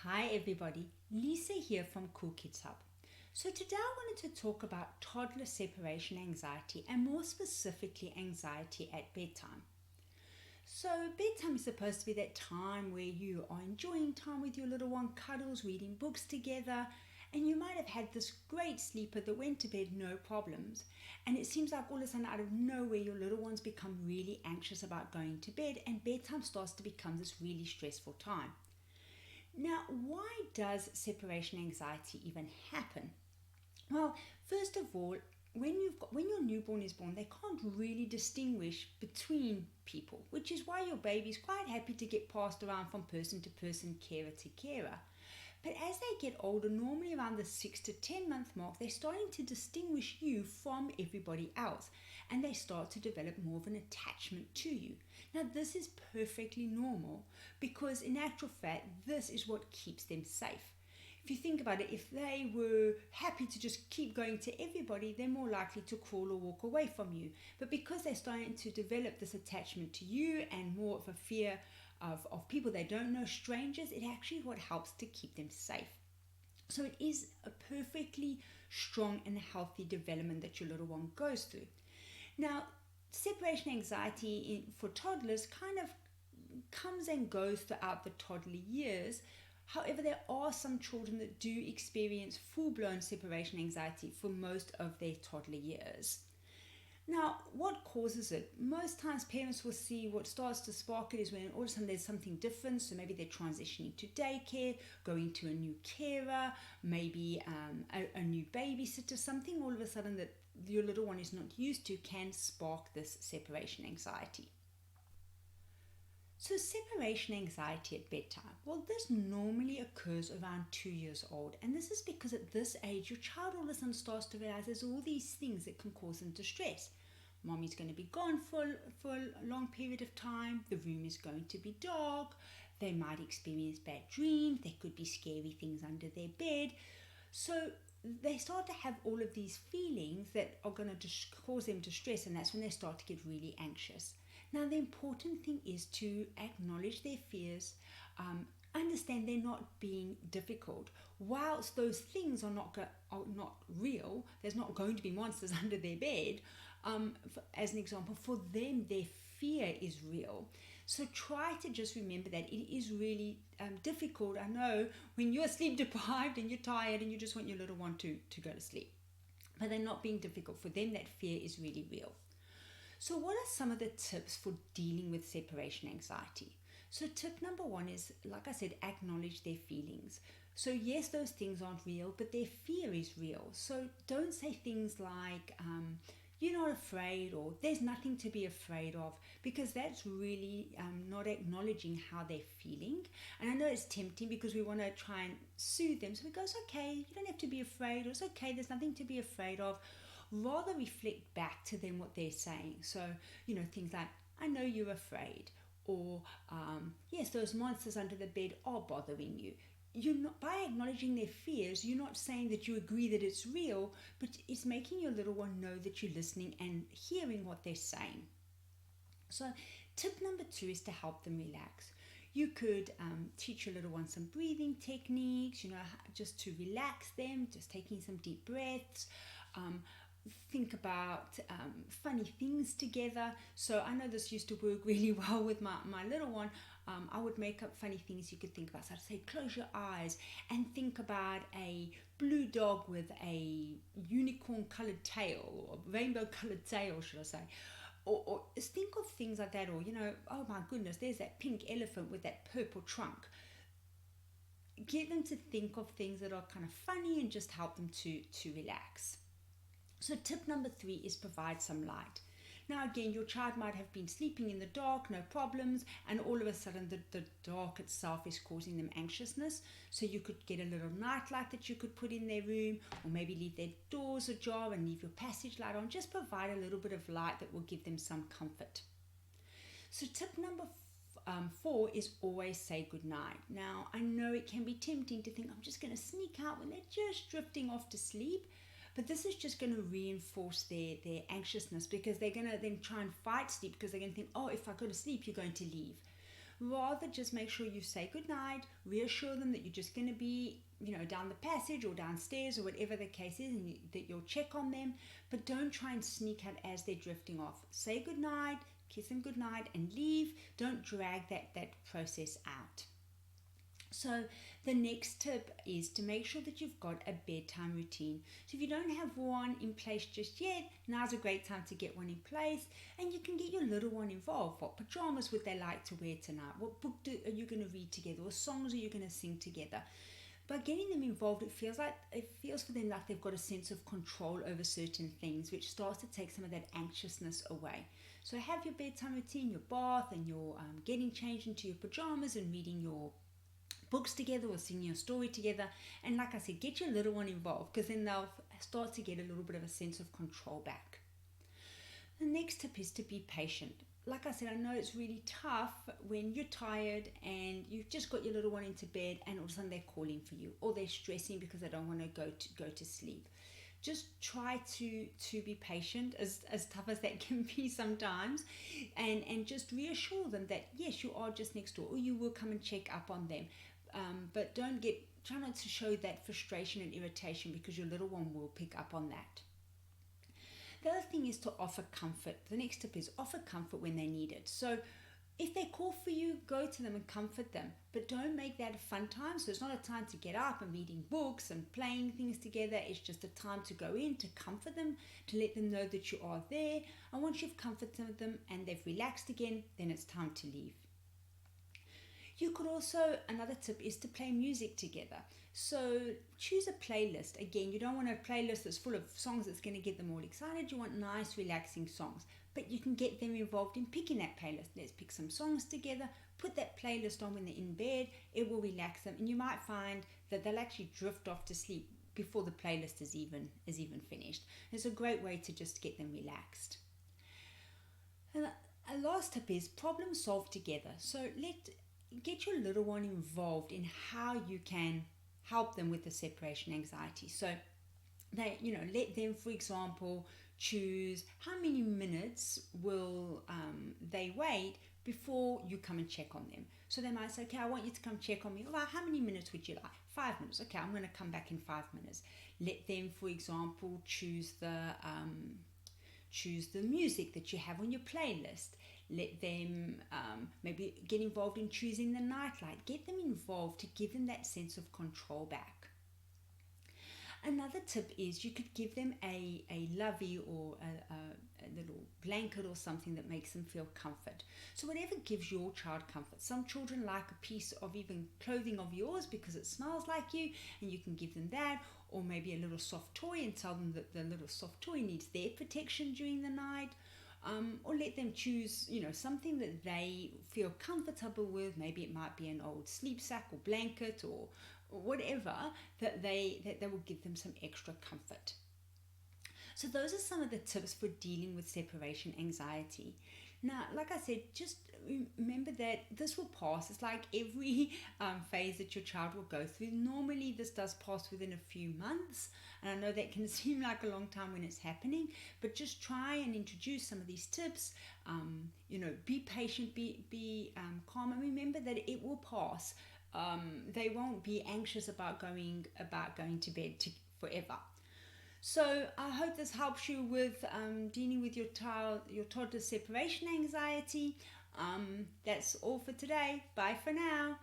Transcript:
Hi everybody, Lisa here from Cool Kids Hub. So today I wanted to talk about toddler separation anxiety and more specifically anxiety at bedtime. So bedtime is supposed to be that time where you are enjoying time with your little one, cuddles, reading books together, and you might have had this great sleeper that went to bed no problems. And it seems like all of a sudden out of nowhere your little ones become really anxious about going to bed and bedtime starts to become this really stressful time. Now, why does separation anxiety even happen? Well, first of all, when your newborn is born, they can't really distinguish between people, which is why your baby is quite happy to get passed around from person to person, carer to carer. But as they get older, normally around the 6 to 10 month mark, they're starting to distinguish you from everybody else and they start to develop more of an attachment to you. Now, this is perfectly normal because, in actual fact, this is what keeps them safe. If you think about it, if they were happy to just keep going to everybody, they're more likely to crawl or walk away from you. But because they're starting to develop this attachment to you and more of a fear of people they don't know, strangers, it actually what helps to keep them safe. So it is a perfectly strong and healthy development that your little one goes through. Now, separation anxiety for toddlers kind of comes and goes throughout the toddler years. However, there are some children that do experience full-blown separation anxiety for most of their toddler years. Now, what causes it? Most times parents will see what starts to spark it is when all of a sudden there's something different. So maybe they're transitioning to daycare, going to a new carer, maybe a new babysitter, something all of a sudden that your little one is not used to can spark this separation anxiety. So separation anxiety at bedtime. Well, this normally occurs around 2 years old. And this is because at this age, your child all of a sudden starts to realize there's all these things that can cause them distress. Mommy's going to be gone for a long period of time. The room is going to be dark. They might experience bad dreams. There could be scary things under their bed. So they start to have all of these feelings that are going to cause them distress, and that's when they start to get really anxious. Now, the important thing is to acknowledge their fears, understand they're not being difficult. Whilst those things are not real, there's not going to be monsters under their bed. As an example, for them, their fear is real. So try to just remember that it is really difficult. I know when you're sleep deprived and you're tired and you just want your little one to go to sleep. But they're not being difficult. For them, that fear is really real. So what are some of the tips for dealing with separation anxiety? So tip number one is, like I said, acknowledge their feelings. So yes, those things aren't real, but their fear is real. So don't say things like, you're not afraid or there's nothing to be afraid of, because that's really not acknowledging how they're feeling. And I know it's tempting because we want to try and soothe them. So we go, it's okay, you don't have to be afraid, or it's okay, there's nothing to be afraid of. Rather reflect back to them what they're saying. So, things like, I know you're afraid, or yes, those monsters under the bed are bothering you. You're not, by acknowledging their fears, you're not saying that you agree that it's real, but it's making your little one know that you're listening and hearing what they're saying. So tip number two is to help them relax. You could teach your little one some breathing techniques, just to relax them, just taking some deep breaths. Think about funny things together. So I know this used to work really well with my little one. I would make up funny things you could think about. So I'd say, close your eyes and think about a blue dog with a unicorn colored tail, or rainbow colored tail, should I say. Or think of things like that. Or, oh my goodness, there's that pink elephant with that purple trunk. Get them to think of things that are kind of funny and just help them to relax. So tip number three is provide some light. Now again, your child might have been sleeping in the dark, no problems, and all of a sudden the dark itself is causing them anxiousness. So you could get a little night light that you could put in their room, or maybe leave their doors ajar and leave your passage light on. Just provide a little bit of light that will give them some comfort. So tip number four is always say goodnight. Now, I know it can be tempting to think, I'm just going to sneak out when they're just drifting off to sleep. But this is just going to reinforce their anxiousness, because they're going to then try and fight sleep, because they're going to think, oh, if I go to sleep, you're going to leave. Rather, just make sure you say goodnight, reassure them that you're just going to be, down the passage or downstairs or whatever the case is, and that you'll check on them, but don't try and sneak out as they're drifting off. Say goodnight, kiss them goodnight, and leave. Don't drag that process out. So the next tip is to make sure that you've got a bedtime routine. So if you don't have one in place just yet, now's a great time to get one in place, and you can get your little one involved. What pajamas would they like to wear tonight? What book are you going to read together? What songs are you going to sing together? By getting them involved, it feels for them like they've got a sense of control over certain things, which starts to take some of that anxiousness away. So have your bedtime routine, your bath, and your getting changed into your pajamas and reading your books together or singing a story together. And like I said, get your little one involved, because then they'll start to get a little bit of a sense of control back. The next tip is to be patient. Like I said, I know it's really tough when you're tired and you've just got your little one into bed and all of a sudden they're calling for you, or they're stressing because they don't want to go to sleep. Just try to be patient, as tough as that can be sometimes, and just reassure them that yes, you are just next door, or you will come and check up on them. But try not to show that frustration and irritation, because your little one will pick up on that. The other thing is to offer comfort. The next tip is offer comfort when they need it. So if they call for you, go to them and comfort them, but don't make that a fun time. So it's not a time to get up and reading books and playing things together. It's just a time to go in, to comfort them, to let them know that you are there. And once you've comforted them and they've relaxed again, then it's time to leave. You could also, another tip is to play music together. So choose a playlist. Again, you don't want a playlist that's full of songs that's going to get them all excited. You want nice, relaxing songs. But you can get them involved in picking that playlist. Let's pick some songs together. Put that playlist on when they're in bed. It will relax them. And you might find that they'll actually drift off to sleep before the playlist is even finished. It's a great way to just get them relaxed. And a last tip is problem solve together. So get your little one involved in how you can help them with the separation anxiety. So let them, for example, choose how many minutes will they wait before you come and check on them. So they might say, okay, I want you to come check on me. Well, how many minutes would you like? 5 minutes. Okay, I'm going to come back in 5 minutes. Let them, for example, choose the music that you have on your playlist. Let them maybe get involved in choosing the nightlight. Get them involved to give them that sense of control back. Another tip is you could give them a lovey or a little blanket or something that makes them feel comfort. So whatever gives your child comfort. Some children like a piece of even clothing of yours because it smells like you, and you can give them that. Or maybe a little soft toy and tell them that the little soft toy needs their protection during the night. Or let them choose, something that they feel comfortable with. Maybe it might be an old sleep sack or blanket or whatever that will give them some extra comfort. So those are some of the tips for dealing with separation anxiety. Now, like I said, just remember that this will pass. It's like every phase that your child will go through. Normally, this does pass within a few months. And I know that can seem like a long time when it's happening, but just try and introduce some of these tips. Be patient, be calm, and remember that it will pass. They won't be anxious about going to bed forever. So I hope this helps you with dealing with your toddler separation anxiety. That's all for today. Bye for now.